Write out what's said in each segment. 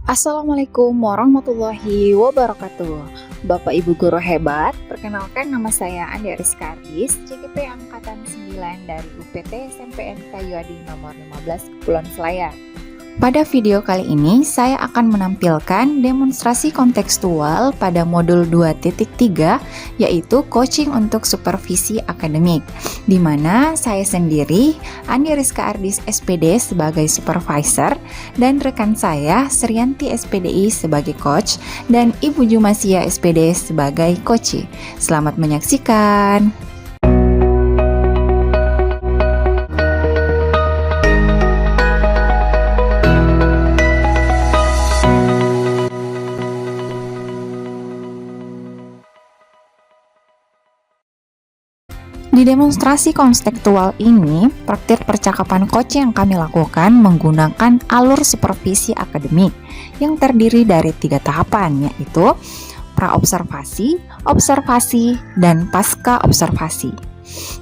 Assalamualaikum warahmatullahi wabarakatuh. Bapak Ibu guru hebat, perkenalkan nama saya Andi Ariska Ardis, CGP Angkatan 9 dari UPT SMPN Kayu Adi nomor 15 Kepulauan Selayar. Pada video kali ini, saya akan menampilkan demonstrasi kontekstual pada modul 2.3, yaitu coaching untuk supervisi akademik, di mana saya sendiri, Andi Rizka Ardis SPD sebagai supervisor, dan rekan saya, Srianti SPDI sebagai coach, dan Ibu Jumasia SPD sebagai coach. Selamat menyaksikan! Di demonstrasi kontekstual ini, praktik percakapan coaching yang kami lakukan menggunakan alur supervisi akademik yang terdiri dari 3 tahapan, yaitu pra-observasi, observasi, dan pasca observasi.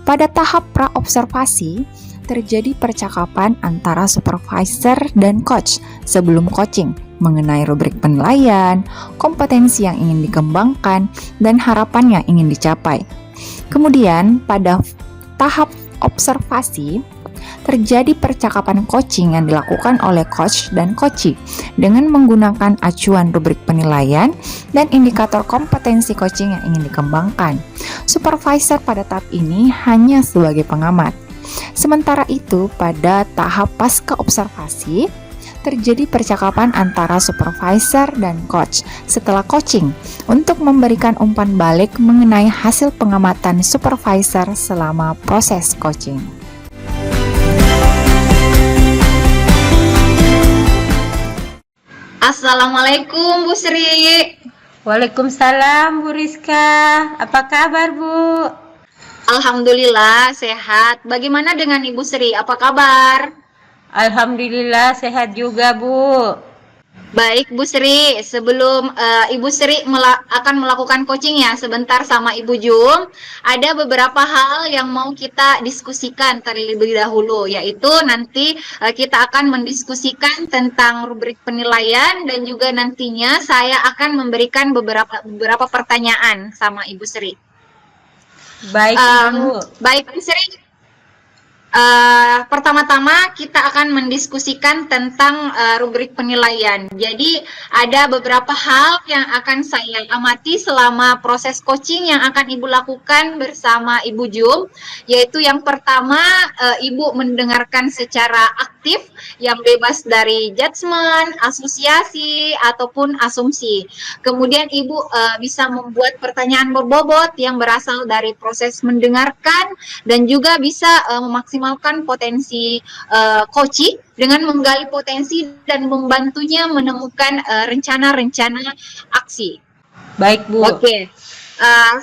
Pada tahap pra-observasi, terjadi percakapan antara supervisor dan coach sebelum coaching mengenai rubrik penilaian, kompetensi yang ingin dikembangkan, dan harapan yang ingin dicapai. Kemudian pada tahap observasi terjadi percakapan coaching yang dilakukan oleh coach dan coachee dengan menggunakan acuan rubrik penilaian dan indikator kompetensi coaching yang ingin dikembangkan. Supervisor pada tahap ini hanya sebagai pengamat. Sementara itu pada tahap pasca observasi terjadi percakapan antara supervisor dan coach setelah coaching untuk memberikan umpan balik mengenai hasil pengamatan supervisor selama proses coaching. Assalamualaikum Bu Sri. Waalaikumsalam Bu Rizka. Apa kabar Bu? Alhamdulillah sehat. Bagaimana dengan Ibu Sri? Apa kabar? Alhamdulillah sehat juga Bu. Baik Bu Sri, sebelum Ibu Sri akan melakukan coaching ya sebentar sama Ibu Jum, ada beberapa hal yang mau kita diskusikan terlebih dahulu, yaitu nanti kita akan mendiskusikan tentang rubrik penilaian dan juga nantinya saya akan memberikan beberapa pertanyaan sama Ibu Sri. Baik Bu. Baik Bu Sri. Pertama-tama kita akan mendiskusikan tentang rubrik penilaian. Jadi ada beberapa hal yang akan saya amati selama proses coaching yang akan Ibu lakukan bersama Ibu Jum, yaitu yang pertama Ibu mendengarkan secara aktif yang bebas dari judgement, asosiasi ataupun asumsi. Kemudian Ibu bisa membuat pertanyaan berbobot yang berasal dari proses mendengarkan dan juga bisa memaksimalkan potensi coaching dengan menggali potensi dan membantunya menemukan rencana-rencana aksi. Baik Bu. Oke.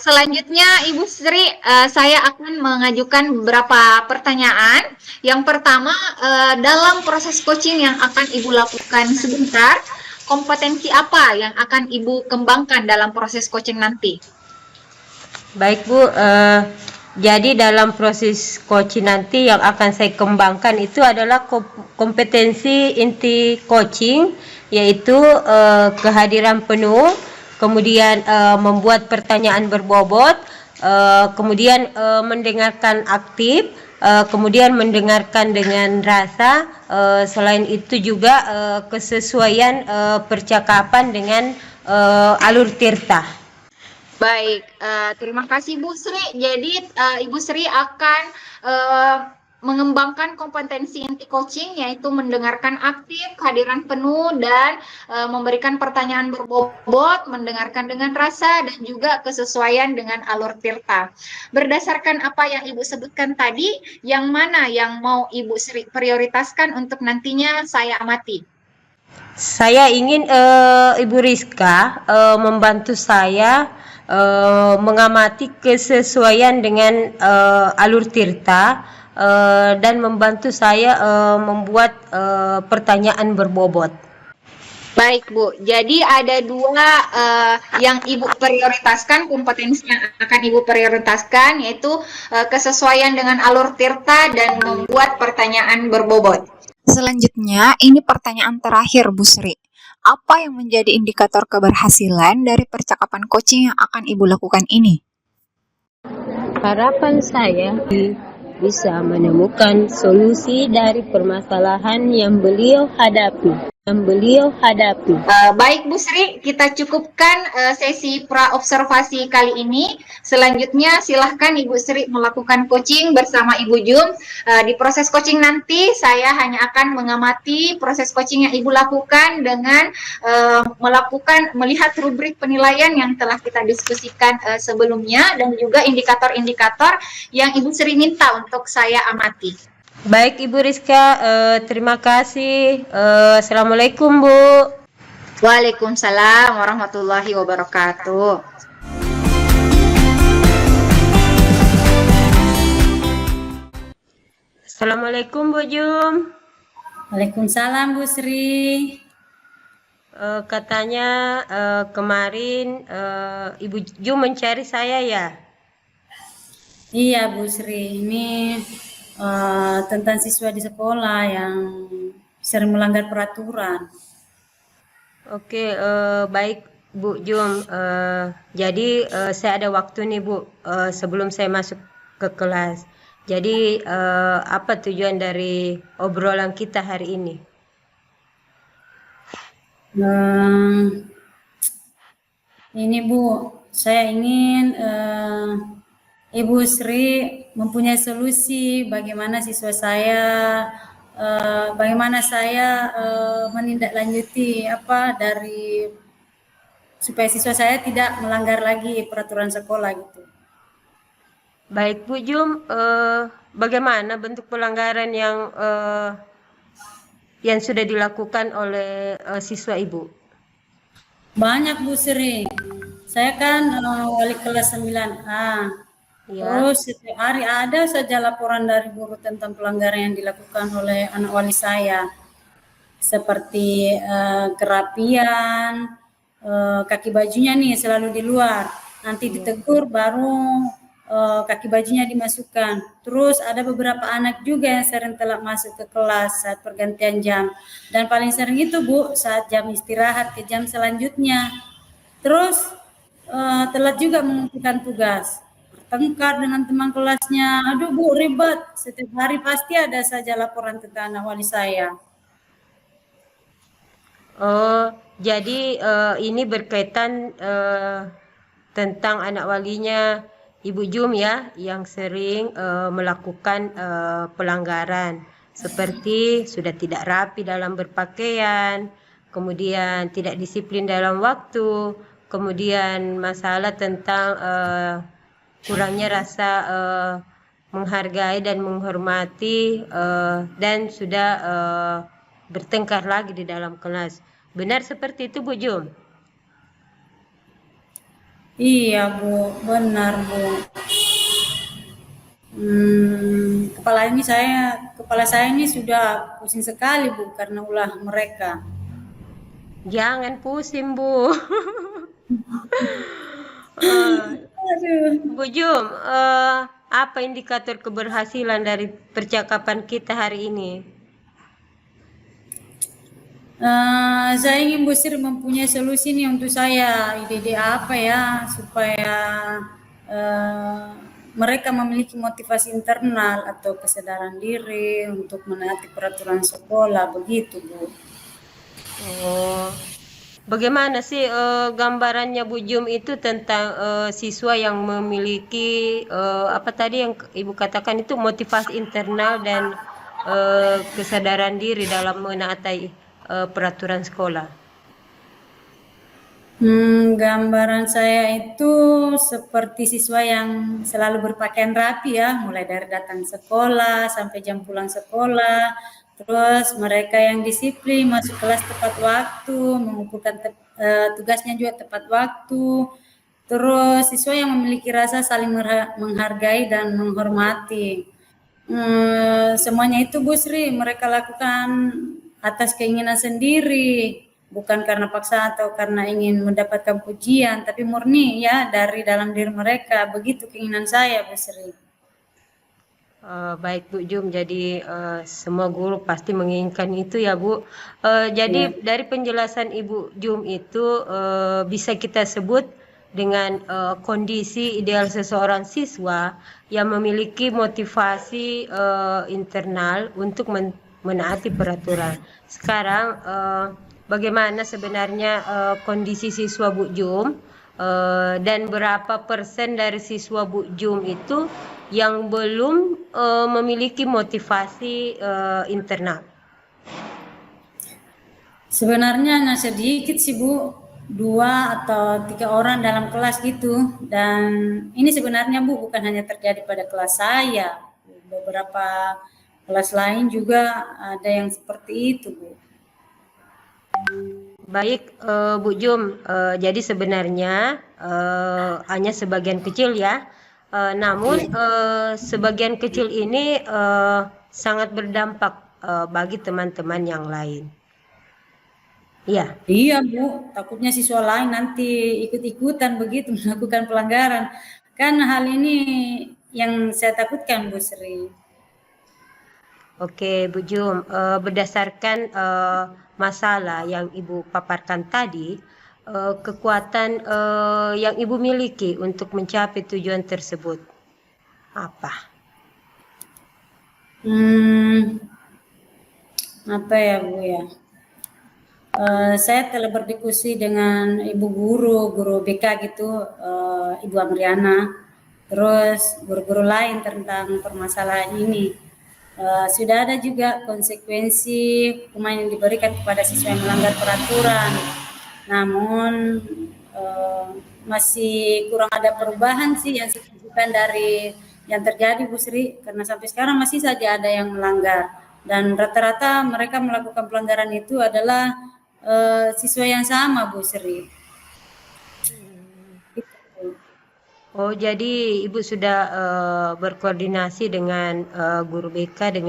Selanjutnya Ibu Sri, saya akan mengajukan beberapa pertanyaan. Yang pertama, dalam proses coaching yang akan Ibu lakukan sebentar, kompetensi apa yang akan Ibu kembangkan dalam proses coaching nanti? Baik Bu. Jadi dalam proses coaching nanti yang akan saya kembangkan itu adalah kompetensi inti coaching, yaitu kehadiran penuh, kemudian membuat pertanyaan berbobot, kemudian mendengarkan aktif, kemudian mendengarkan dengan rasa, selain itu juga kesesuaian percakapan dengan alur tirta. Baik, terima kasih Bu Sri. Jadi Ibu Sri akan mengembangkan kompetensi inti coaching, yaitu mendengarkan aktif, kehadiran penuh, dan memberikan pertanyaan berbobot, mendengarkan dengan rasa, dan juga kesesuaian dengan alur tirta. Berdasarkan apa yang Ibu sebutkan tadi, yang mana yang mau Ibu Sri prioritaskan untuk nantinya saya amati? Saya ingin Ibu Rizka membantu saya mengamati kesesuaian dengan alur tirta dan membantu saya membuat pertanyaan berbobot. Baik Bu, jadi ada dua yang Ibu prioritaskan, kompetensi yang akan Ibu prioritaskan, yaitu kesesuaian dengan alur tirta dan membuat pertanyaan berbobot. Selanjutnya, ini pertanyaan terakhir Bu Sri. Apa yang menjadi indikator keberhasilan dari percakapan coaching yang akan Ibu lakukan ini? Harapan saya bisa menemukan solusi dari permasalahan yang beliau hadapi. Baik Bu Sri, kita cukupkan sesi pra-observasi kali ini. Selanjutnya silahkan Ibu Sri melakukan coaching bersama Ibu Jum. Di proses coaching nanti saya hanya akan mengamati proses coaching yang Ibu lakukan dengan melihat rubrik penilaian yang telah kita diskusikan sebelumnya dan juga indikator-indikator yang Ibu Sri minta untuk saya amati. Baik Ibu Rizka, terima kasih. Assalamualaikum Bu. Waalaikumsalam warahmatullahi wabarakatuh. Assalamualaikum Bu Jum. Waalaikumsalam Bu Sri. Katanya kemarin Ibu Jum mencari saya ya? Iya Bu Sri, ini tentang siswa di sekolah yang sering melanggar peraturan. Oke, baik Bu Jum. Jadi saya ada waktu nih Bu, sebelum saya masuk ke kelas. Jadi apa tujuan dari obrolan kita hari ini? Ini Bu, saya ingin Ibu Sri mempunyai solusi bagaimana siswa saya, bagaimana saya menindaklanjuti supaya siswa saya tidak melanggar lagi peraturan sekolah gitu. Baik Bu Jum, bagaimana bentuk pelanggaran yang sudah dilakukan oleh siswa Ibu? Banyak Bu Sri. Saya kan wali kelas 9A. Ya. Terus setiap hari ada saja laporan dari guru tentang pelanggaran yang dilakukan oleh anak wali saya. Seperti kerapian, kaki bajunya nih selalu di luar. Nanti ditegur baru kaki bajunya dimasukkan. Terus ada beberapa anak juga yang sering telat masuk ke kelas saat pergantian jam. Dan paling sering itu Bu, saat jam istirahat ke jam selanjutnya. Terus telat juga mengumpulkan tugas. Bertengkar dengan teman kelasnya. Aduh Bu, ribet. Setiap hari pasti ada saja laporan tentang anak wali saya. Oh, jadi ini berkaitan tentang anak walinya Ibu Jum ya, yang sering melakukan pelanggaran seperti sudah tidak rapi dalam berpakaian, kemudian tidak disiplin dalam waktu, kemudian masalah tentang kurangnya rasa menghargai dan menghormati dan sudah bertengkar lagi di dalam kelas. Benar seperti itu Bu Jum? Iya Bu, benar Bu. Kepala saya ini sudah pusing sekali Bu karena ulah mereka. Jangan pusing Bu. Bu Jum, apa indikator keberhasilan dari percakapan kita hari ini? Saya ingin Bu Sri mempunyai solusi nih untuk saya, ide-ide apa ya supaya mereka memiliki motivasi internal atau kesadaran diri untuk menaati peraturan sekolah, begitu Bu. Oh, bagaimana sih gambarannya Bu Jum itu tentang siswa yang memiliki apa tadi yang Ibu katakan itu motivasi internal dan kesadaran diri dalam menaati peraturan sekolah? Gambaran saya itu seperti siswa yang selalu berpakaian rapi ya, mulai dari datang sekolah sampai jam pulang sekolah. Terus mereka yang disiplin, masuk kelas tepat waktu, mengumpulkan tugasnya juga tepat waktu. Terus siswa yang memiliki rasa saling menghargai dan menghormati. Semuanya itu Bu Sri mereka lakukan atas keinginan sendiri, bukan karena paksa atau karena ingin mendapatkan pujian, tapi murni ya dari dalam diri mereka. Begitu keinginan saya Bu Sri. Baik Bu Jum, jadi semua guru pasti menginginkan itu ya Bu. Jadi dari penjelasan Ibu Jum itu bisa kita sebut dengan kondisi ideal seseorang siswa yang memiliki motivasi internal untuk menaati peraturan. Sekarang bagaimana sebenarnya kondisi siswa Bu Jum dan berapa persen dari siswa Bu Jum itu yang belum memiliki motivasi internal? Sebenarnya hanya sedikit sih Bu, 2 atau 3 orang dalam kelas gitu. Dan ini sebenarnya Bu bukan hanya terjadi pada kelas saya, beberapa kelas lain juga ada yang seperti itu Bu. Baik Bu Jum, jadi sebenarnya hanya sebagian kecil ya. Namun sebagian kecil ini sangat berdampak bagi teman-teman yang lain. Iya. Iya Bu, takutnya siswa lain nanti ikut-ikutan begitu melakukan pelanggaran. Kan hal ini yang saya takutkan Bu Sri. Oke Bu Jum, berdasarkan masalah yang Ibu paparkan tadi, kekuatan yang Ibu miliki untuk mencapai tujuan tersebut apa? Apa ya Bu ya? Saya telah berdiskusi dengan ibu guru BK gitu, Ibu Amriana, terus guru-guru lain tentang permasalahan ini. Sudah ada juga konsekuensi hukuman yang diberikan kepada siswa yang melanggar peraturan. Namun masih kurang ada perubahan sih yang signifikan dari yang terjadi Bu Sri, karena sampai sekarang masih saja ada yang melanggar. Dan rata-rata mereka melakukan pelanggaran itu adalah siswa yang sama Bu Sri. Oh, jadi Ibu sudah berkoordinasi dengan guru BK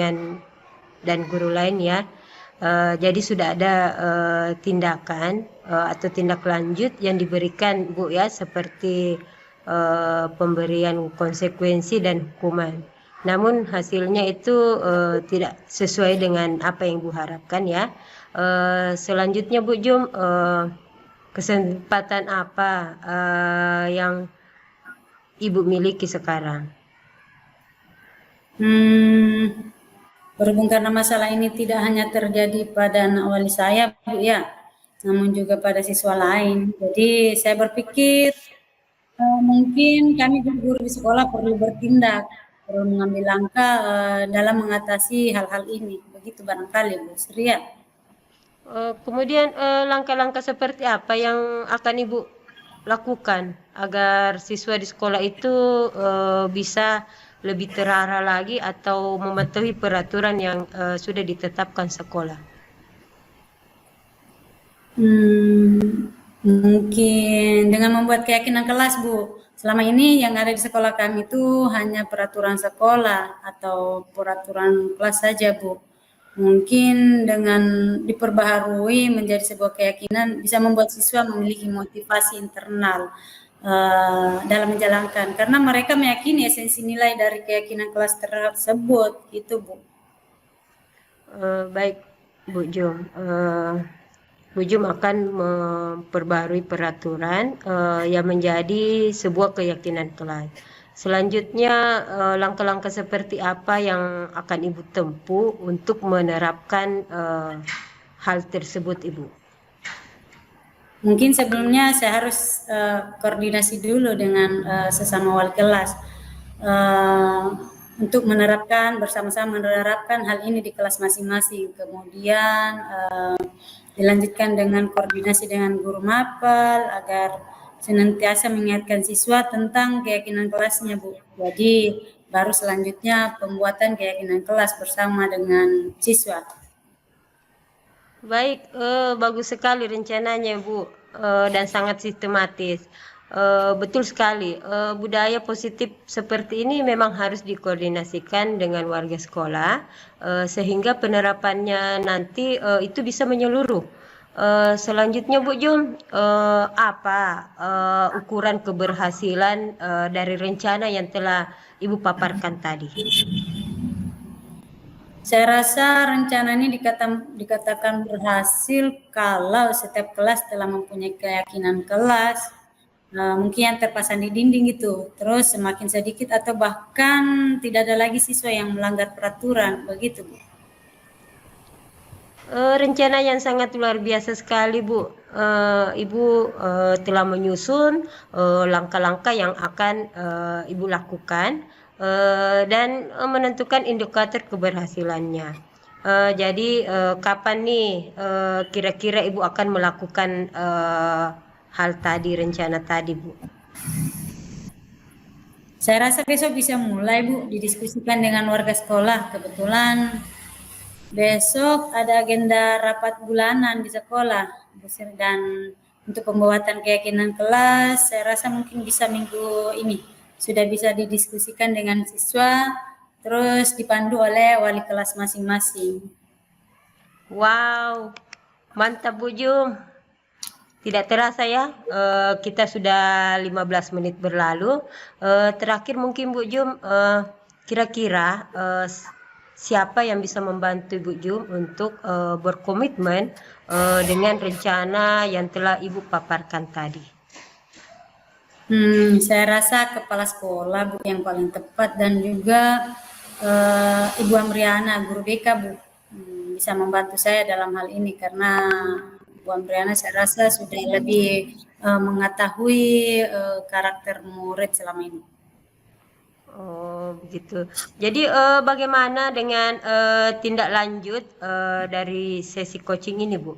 dan guru lain ya. Jadi sudah ada tindakan atau tindak lanjut yang diberikan Bu ya, seperti pemberian konsekuensi dan hukuman. Namun hasilnya itu tidak sesuai dengan apa yang Ibu harapkan ya. Selanjutnya Bu Jum, kesempatan apa yang Ibu miliki sekarang? Berhubung karena masalah ini tidak hanya terjadi pada anak wali saya Bu ya, namun juga pada siswa lain. Jadi saya berpikir mungkin kami guru-guru di sekolah perlu bertindak, perlu mengambil langkah dalam mengatasi hal-hal ini. Begitu barangkali Bu Sri ya. Kemudian langkah-langkah seperti apa yang akan Ibu lakukan agar siswa di sekolah itu bisa lebih terarah lagi atau mematuhi peraturan yang sudah ditetapkan sekolah? Mungkin dengan membuat keyakinan kelas Bu. Selama ini yang ada di sekolah kami itu hanya peraturan sekolah atau peraturan kelas saja Bu. Mungkin dengan diperbaharui menjadi sebuah keyakinan bisa membuat siswa memiliki motivasi internal dalam menjalankan, karena mereka meyakini esensi nilai dari keyakinan kelas tersebut gitu Bu. Baik Bu Jum, Bu Jum akan memperbarui peraturan yang menjadi sebuah keyakinan kelas. Selanjutnya langkah-langkah seperti apa yang akan Ibu tempuh untuk menerapkan hal tersebut Ibu? Mungkin sebelumnya saya harus koordinasi dulu dengan sesama wali kelas untuk menerapkan bersama-sama menerapkan hal ini di kelas masing-masing. Kemudian dilanjutkan dengan koordinasi dengan guru mapel agar senantiasa mengingatkan siswa tentang keyakinan kelasnya Bu. Jadi baru selanjutnya pembuatan keyakinan kelas bersama dengan siswa. Baik, bagus sekali rencananya Bu, dan sangat sistematis. Betul sekali, budaya positif seperti ini memang harus dikoordinasikan dengan warga sekolah, sehingga penerapannya nanti itu bisa menyeluruh. Selanjutnya Bu Jum, apa ukuran keberhasilan dari rencana yang telah Ibu paparkan tadi? Saya rasa rencana ini dikatakan berhasil kalau setiap kelas telah mempunyai keyakinan kelas, mungkin yang terpasang di dinding gitu. Terus semakin sedikit atau bahkan tidak ada lagi siswa yang melanggar peraturan, begitu Bu. Rencana yang sangat luar biasa sekali, Bu. Ibu telah menyusun langkah-langkah yang akan Ibu lakukan dan menentukan indikator keberhasilannya. Jadi kapan nih kira-kira Ibu akan melakukan hal tadi, rencana tadi, Bu? Saya rasa besok bisa mulai Bu, didiskusikan dengan warga sekolah. Kebetulan besok ada agenda rapat bulanan di sekolah dan untuk pembuatan keyakinan kelas, saya rasa mungkin bisa minggu ini sudah bisa didiskusikan dengan siswa, terus dipandu oleh wali kelas masing-masing. Wow, mantap Bu Jum. Tidak terasa ya, kita sudah 15 menit berlalu. Terakhir mungkin Bu Jum, kira-kira siapa yang bisa membantu Ibu Jum untuk berkomitmen dengan rencana yang telah Ibu paparkan tadi? Saya rasa kepala sekolah Bu yang paling tepat dan juga Ibu Amriana, guru BK Bu, bisa membantu saya dalam hal ini karena Bu Amriana saya rasa sudah lebih mengetahui karakter murid selama ini. Oh, begitu. Jadi bagaimana dengan tindak lanjut dari sesi coaching ini, Bu?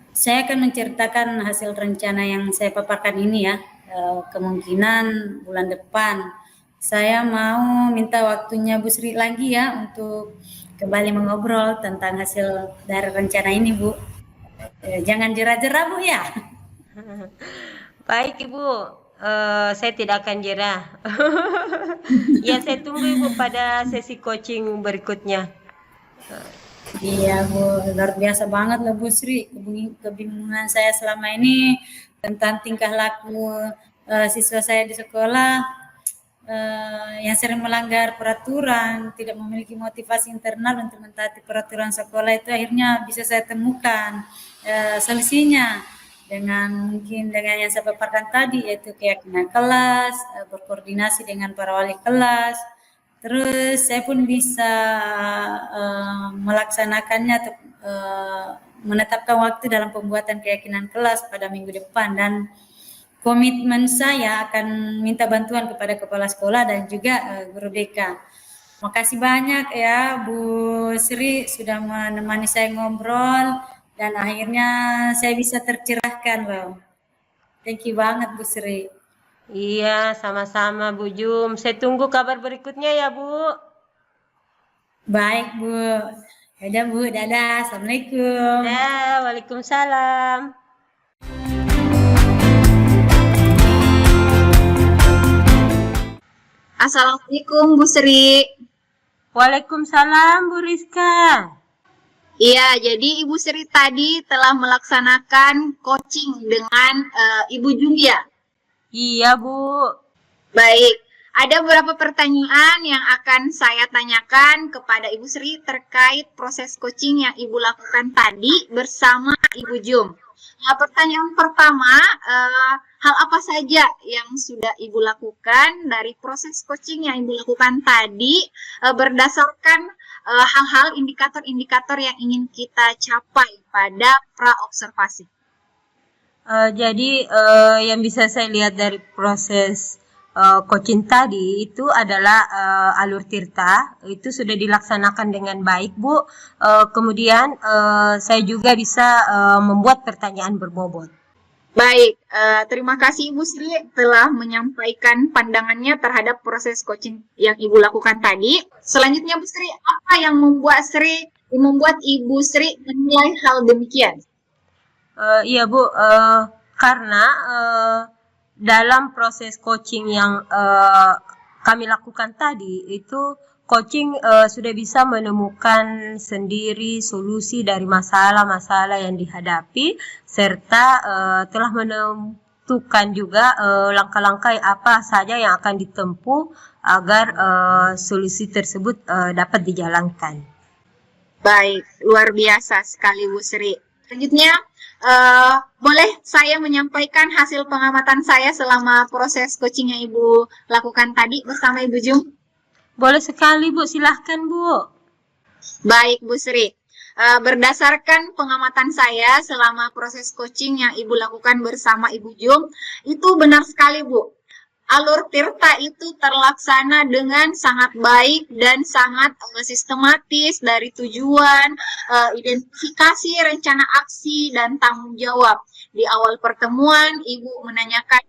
Saya akan menceritakan hasil rencana yang saya paparkan ini ya. Kemungkinan bulan depan saya mau minta waktunya Bu Sri lagi ya untuk kembali mengobrol tentang hasil dari rencana ini, Bu. Jangan jerah-jerah, Bu ya. Baik, Ibu. Saya tidak akan jerah. Ya, saya tunggu Ibu pada sesi coaching berikutnya. Iya Bu, luar biasa banget loh Bu Sri. Kebingungan saya selama ini tentang tingkah laku siswa saya di sekolah yang sering melanggar peraturan, tidak memiliki motivasi internal untuk mentaati peraturan sekolah, itu akhirnya bisa saya temukan solusinya dengan mungkin dengan yang saya paparkan tadi, yaitu keyakinan kelas, berkoordinasi dengan para wali kelas. Terus saya pun bisa melaksanakannya atau menetapkan waktu dalam pembuatan keyakinan kelas pada minggu depan, dan komitmen saya akan minta bantuan kepada kepala sekolah dan juga guru BK. Makasih banyak ya Bu Sri sudah menemani saya ngobrol dan akhirnya saya bisa tercerahkan loh. Thank you banget Bu Sri. Iya, sama-sama Bu Jum. Saya tunggu kabar berikutnya ya, Bu. Baik Bu. Dadah Bu, dadah. Assalamualaikum. Ya, waalaikumsalam. Assalamualaikum Bu Sri. Waalaikumsalam Bu Rizka. Iya, jadi Ibu Sri tadi telah melaksanakan coaching dengan Ibu Julia. Iya, Bu. Baik, ada beberapa pertanyaan yang akan saya tanyakan kepada Ibu Sri terkait proses coaching yang Ibu lakukan tadi bersama Ibu Jum. Nah, pertanyaan pertama, hal apa saja yang sudah Ibu lakukan dari proses coaching yang Ibu lakukan tadi berdasarkan hal-hal indikator-indikator yang ingin kita capai pada pra-observasi? Jadi yang bisa saya lihat dari proses coaching tadi itu adalah alur tirta itu sudah dilaksanakan dengan baik, Bu. Kemudian saya juga bisa membuat pertanyaan berbobot. Baik, terima kasih Ibu Sri telah menyampaikan pandangannya terhadap proses coaching yang Ibu lakukan tadi. Selanjutnya Bu Sri, apa yang membuat Ibu Sri menilai hal demikian? Iya Bu, karena dalam proses coaching yang kami lakukan tadi itu coaching sudah bisa menemukan sendiri solusi dari masalah-masalah yang dihadapi serta telah menentukan juga langkah-langkah apa saja yang akan ditempuh agar solusi tersebut dapat dijalankan. Baik, luar biasa sekali Bu Sri. Selanjutnya, boleh saya menyampaikan hasil pengamatan saya selama proses coaching yang Ibu lakukan tadi bersama Ibu Jum? Boleh sekali Bu, silahkan Bu. Baik Bu Sri, berdasarkan pengamatan saya selama proses coaching yang Ibu lakukan bersama Ibu Jum, itu benar sekali Bu. Alur Tirta itu terlaksana dengan sangat baik dan sangat sistematis dari tujuan, identifikasi, rencana aksi, dan tanggung jawab. Di awal pertemuan, Ibu menanyakan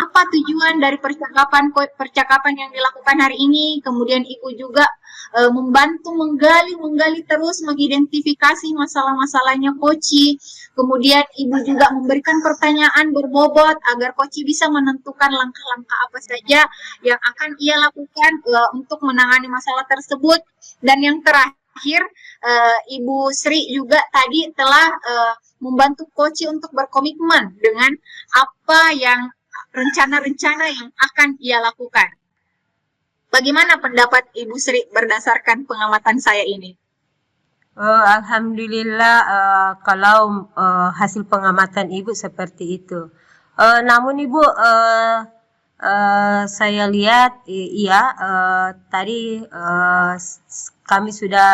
apa tujuan dari percakapan yang dilakukan hari ini. Kemudian Ibu juga membantu menggali terus mengidentifikasi masalah-masalahnya Koci. Kemudian Ibu juga memberikan pertanyaan berbobot agar Koci bisa menentukan langkah-langkah apa saja yang akan ia lakukan untuk menangani masalah tersebut. Dan yang terakhir, Ibu Sri juga tadi telah membantu Koci untuk berkomitmen dengan apa yang rencana-rencana yang akan ia lakukan. Bagaimana pendapat Ibu Sri berdasarkan pengamatan saya ini? Alhamdulillah kalau hasil pengamatan Ibu seperti itu. Namun Ibu, saya lihat tadi kami sudah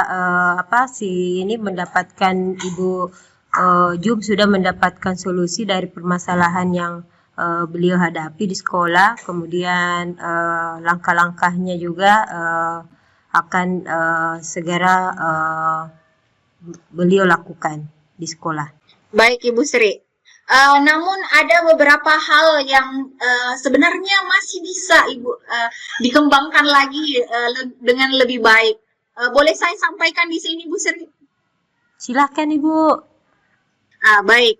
ini mendapatkan Ibu Jum sudah mendapatkan solusi dari permasalahan yang beliau hadapi di sekolah. Kemudian langkah-langkahnya juga akan segera beliau lakukan di sekolah. Baik Ibu Sri. Namun ada beberapa hal yang sebenarnya masih bisa Ibu dikembangkan lagi dengan lebih baik. Boleh saya sampaikan di sini Bu Sri? Silakan Ibu. Baik.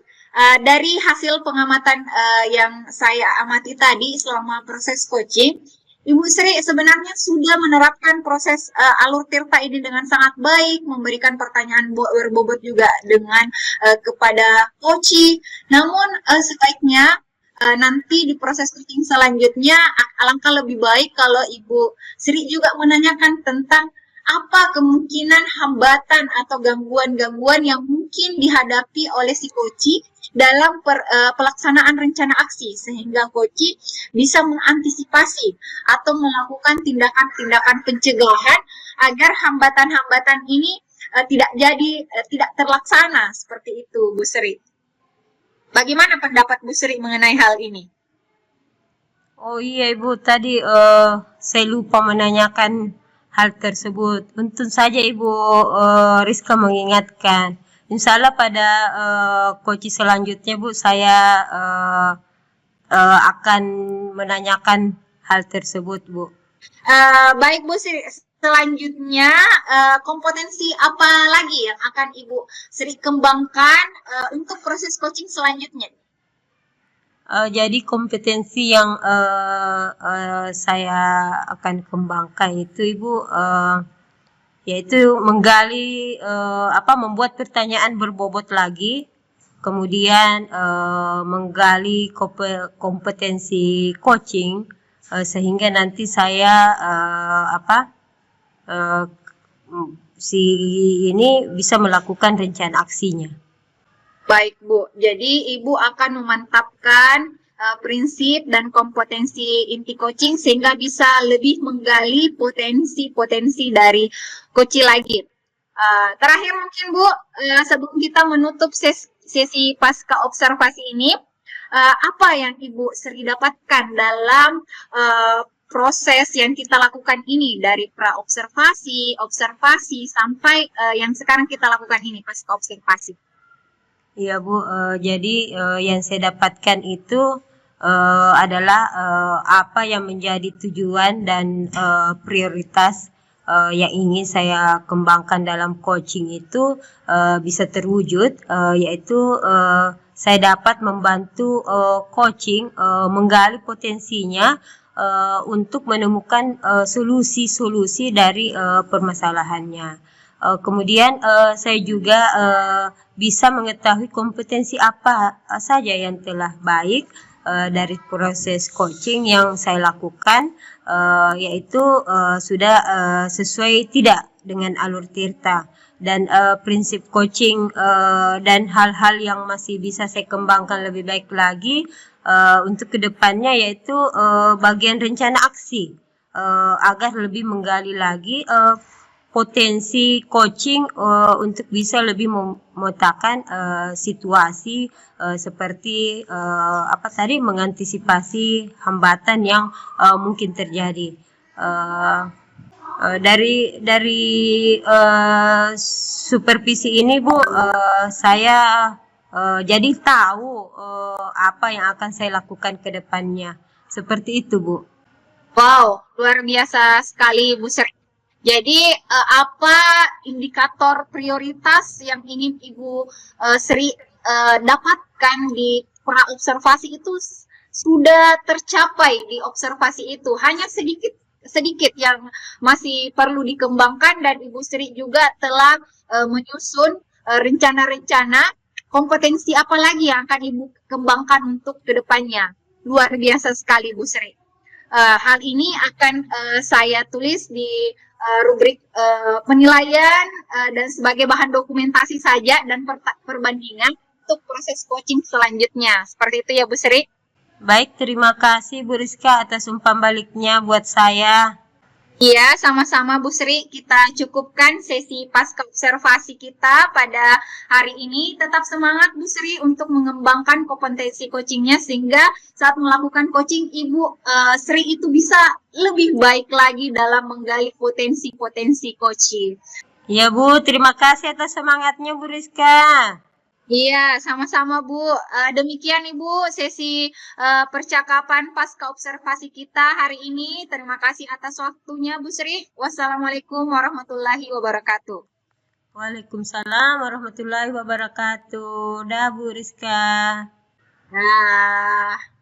Dari hasil pengamatan yang saya amati tadi selama proses coaching, Ibu Sri sebenarnya sudah menerapkan proses alur Tirta ini dengan sangat baik, memberikan pertanyaan berbobot juga dengan kepada Koci. Namun sebaiknya nanti di proses coaching selanjutnya alangkah lebih baik kalau Ibu Sri juga menanyakan tentang apa kemungkinan hambatan atau gangguan-gangguan yang mungkin dihadapi oleh si Koci dalam pelaksanaan rencana aksi, sehingga Koci bisa mengantisipasi atau melakukan tindakan-tindakan pencegahan agar hambatan-hambatan ini tidak terlaksana seperti itu, Bu Sri. Bagaimana pendapat Bu Sri mengenai hal ini? Oh iya Ibu, tadi saya lupa menanyakan hal tersebut. Untung saja Ibu Rizka mengingatkan. Insya Allah pada coaching selanjutnya Bu, saya akan menanyakan hal tersebut Bu. Baik Bu Sri, selanjutnya kompetensi apa lagi yang akan Ibu Sri kembangkan untuk proses coaching selanjutnya? Jadi kompetensi yang saya akan kembangkan itu Ibu, yaitu menggali membuat pertanyaan berbobot lagi, kemudian menggali kompetensi coaching sehingga nanti saya ini bisa melakukan rencana aksinya. Baik Bu, jadi Ibu akan memantapkan prinsip dan kompetensi inti coaching sehingga bisa lebih menggali potensi dari coach lagi. Terakhir mungkin Bu, sebelum kita menutup sesi pasca observasi ini, apa yang Ibu Sri dapatkan dalam proses yang kita lakukan ini dari pra-observasi, observasi, sampai yang sekarang kita lakukan ini pasca observasi? Iya Bu, jadi yang saya dapatkan itu adalah apa yang menjadi tujuan dan prioritas yang ingin saya kembangkan dalam coaching itu bisa terwujud, yaitu saya dapat membantu coaching menggali potensinya untuk menemukan solusi-solusi dari permasalahannya. Kemudian saya juga bisa mengetahui kompetensi apa saja yang telah baik dari proses coaching yang saya lakukan, yaitu sudah sesuai tidak dengan alur Tirta, dan prinsip coaching dan hal-hal yang masih bisa saya kembangkan lebih baik lagi untuk kedepannya, yaitu bagian rencana aksi, agar lebih menggali lagi potensi coaching untuk bisa lebih memetakan situasi seperti mengantisipasi hambatan yang mungkin terjadi. Dari supervisi ini, Bu, saya jadi tahu apa yang akan saya lakukan ke depannya. Seperti itu, Bu. Wow, luar biasa sekali Bu Sri. Jadi apa indikator prioritas yang ingin Ibu Sri dapatkan di pra observasi itu sudah tercapai di observasi itu. Hanya sedikit yang masih perlu dikembangkan, dan Ibu Sri juga telah menyusun rencana-rencana kompetensi apa lagi yang akan Ibu kembangkan untuk kedepannya. Luar biasa sekali Bu Sri. Hal ini akan saya tulis di rubrik penilaian dan sebagai bahan dokumentasi saja dan perbandingan untuk proses coaching selanjutnya. Seperti itu ya Bu Sri. Baik, terima kasih Bu Rizka atas umpan baliknya buat saya. Iya, sama-sama Bu Sri. Kita cukupkan sesi pasca observasi kita pada hari ini. Tetap semangat Bu Sri untuk mengembangkan kompetensi coachingnya, sehingga saat melakukan coaching Ibu Sri itu bisa lebih baik lagi dalam menggali potensi-potensi coaching. Ya Bu, terima kasih atas semangatnya Bu Rizka. Iya, sama-sama Bu. Demikian Ibu sesi percakapan pasca observasi kita hari ini. Terima kasih atas waktunya Bu Sri. Wassalamualaikum warahmatullahi wabarakatuh. Waalaikumsalam warahmatullahi wabarakatuh. Dah Bu Rizka. Nah.